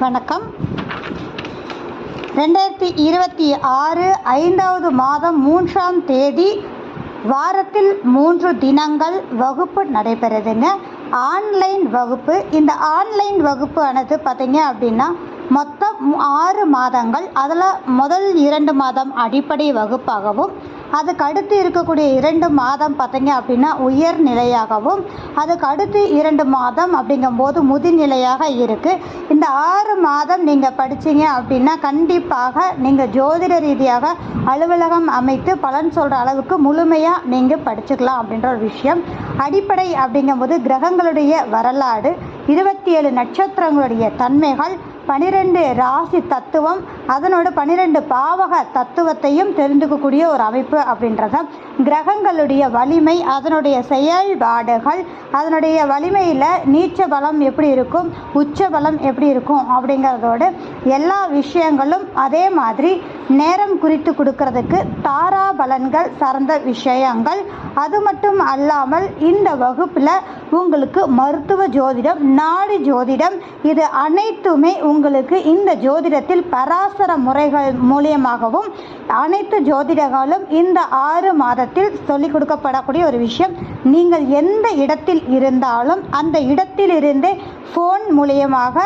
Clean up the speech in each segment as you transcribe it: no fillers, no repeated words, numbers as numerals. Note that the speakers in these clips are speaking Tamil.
வணக்கம். 2026 5வது மாதம் 3ஆம் தேதி வாரத்தில் 3 தினங்கள் வகுப்பு நடைபெறுதுங்க. ஆன்லைன் வகுப்பு. இந்த ஆன்லைன் வகுப்பு ஆனது பார்த்தீங்க அப்படின்னா மொத்தம் 6 மாதங்கள். அதில் முதல் 2 மாதம் அடிப்படை வகுப்பாகவும், அதுக்கு அடுத்து இருக்கக்கூடிய 2 மாதம் பார்த்தீங்க அப்படின்னா உயர்நிலையாகவும், அதுக்கு அடுத்து 2 மாதம் அப்படிங்கும்போது முதுநிலையாக இருக்குது. இந்த 6 மாதம் நீங்கள் படித்தீங்க அப்படின்னா கண்டிப்பாக நீங்கள் ஜோதிட ரீதியாக அலுவலகம் அமைத்து பலன் சொல்கிற அளவுக்கு முழுமையாக நீங்கள் படிச்சுக்கலாம் அப்படின்ற ஒரு விஷயம். அடிப்படை அப்படிங்கும்போது கிரகங்களுடைய வரலாறு, 27 நட்சத்திரங்களுடைய தன்மைகள், 12 ராசி தத்துவம், அதனோட 12 பாவக தத்துவத்தையும் தெரிந்துக்கக்கூடிய ஒரு அமைப்பு அப்படின்றத. கிரகங்களுடைய வலிமை, அதனுடைய செயல்பாடுகள், அதனுடைய வலிமையில் நீச்ச பலம் எப்படி இருக்கும், உச்ச பலம் எப்படி இருக்கும் அப்படிங்கிறதோடு எல்லா விஷயங்களும், அதே மாதிரி நேரம் குறித்து கொடுக்கறதுக்கு தாரா பலன்கள் சார்ந்த விஷயங்கள். அது மட்டும் அல்லாமல் இந்த வகுப்பில் உங்களுக்கு மருத்துவ ஜோதிடம், நாடி ஜோதிடம், இது அனைத்துமே உங்களுக்கு இந்த ஜோதிடத்தில் பராசர முறைகள் மூலியமாகவும் அனைத்து ஜோதிடங்களும் இந்த 6 மாதத்தில் சொல்லிக் கொடுக்கப்படக்கூடிய ஒரு விஷயம். நீங்கள் எந்த இடத்தில் இருந்தாலும் அந்த இடத்தில் இருந்தே ஃபோன் மூலியமாக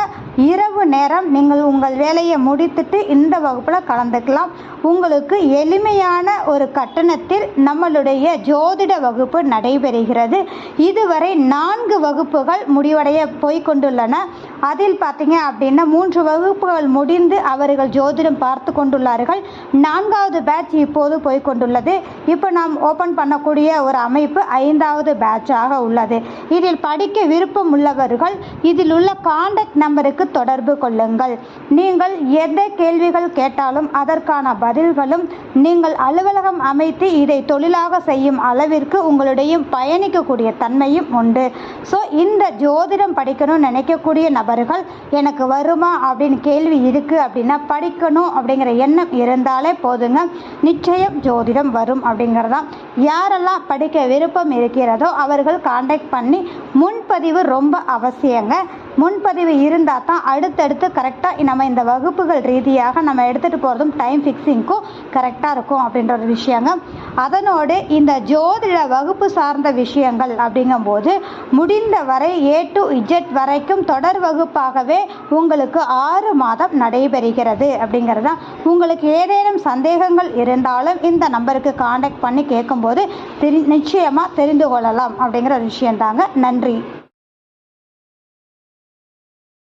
இரவு நேரம் நீங்கள் உங்கள் வேலையை முடித்துட்டு இந்த வகுப்பில் கலந்துக்கலாம். உங்களுக்கு எளிமையான ஒரு கட்டணத்தில் நம்மளுடைய ஜோதிட வகுப்பு நடைபெறுகிறது. இதுவரை 4 வகுப்புகள் முடிவடைய போய்கொண்டுள்ளன. அதில் பார்த்தீங்க அப்படின்னா 3 வகுப்புகள் முடிந்து அவர்கள் ஜோதிடம் பார்த்து கொண்டுள்ளார்கள். 4வது பேட்ச் இப்போது போய்கொண்டுள்ளது. இப்போ நாம் ஓப்பன் பண்ணக்கூடிய ஒரு அமைப்பு 5வது பேட்சாக உள்ளது. இதில் படிக்க விருப்பம் உள்ளவர்கள் இதில் உள்ள கான்டாக்ட் நம்பருக்கு தொடர்பு கொள்ளுங்கள். நீங்கள் எந்த கேள்விகள் கேட்டாலும் அதற்கான பதில்களும் நீங்கள் அலுவலகம் அமைத்து இதை தொழிலாக செய்யும் அளவிற்கு உங்களுடைய பயணிக்கக்கூடிய தன்மையும் உண்டு. ஸோ இந்த ஜோதிடம் படிக்கணும்னு நினைக்கக்கூடிய நபர்கள், எனக்கு வருமா அப்படின்னு கேள்வி இருக்குது அப்படின்னா, படிக்கணும் அப்படிங்கிற எண்ணம் இருந்தாலே போதுங்க, நிச்சயம் ஜோதிடம் வரும் அப்படிங்கிறதான். யாரெல்லாம் படிக்க விருப்பம் இருக்கிறதோ அவர்கள் கான்டாக்ட் பண்ணி முன்பதிவு ரொம்ப அவசியங்க. முன்பதிவு இருந்தால் தான் அடுத்தடுத்து கரெக்டாக நம்ம இந்த வகுப்புகள் ரீதியாக நம்ம எடுத்துகிட்டு போகிறதும் டைம் ஃபிக்ஸிங்க்கும் கரெக்டாக இருக்கும் அப்படின்ற ஒரு விஷயங்க. அதனோடு இந்த ஜோதிட வகுப்பு சார்ந்த விஷயங்கள் அப்படிங்கும்போது முடிந்த வரை A to Z வரைக்கும் தொடர் வகுப்பாகவே உங்களுக்கு 6 மாதம் நடைபெறுகிறது அப்படிங்கிறது தான். உங்களுக்கு ஏதேனும் சந்தேகங்கள் இருந்தாலும் இந்த நம்பருக்கு கான்டாக்ட் பண்ணி கேட்கும்போது நிச்சயமாக தெரிந்து கொள்ளலாம் அப்படிங்கிற விஷயந்தாங்க. நன்றி.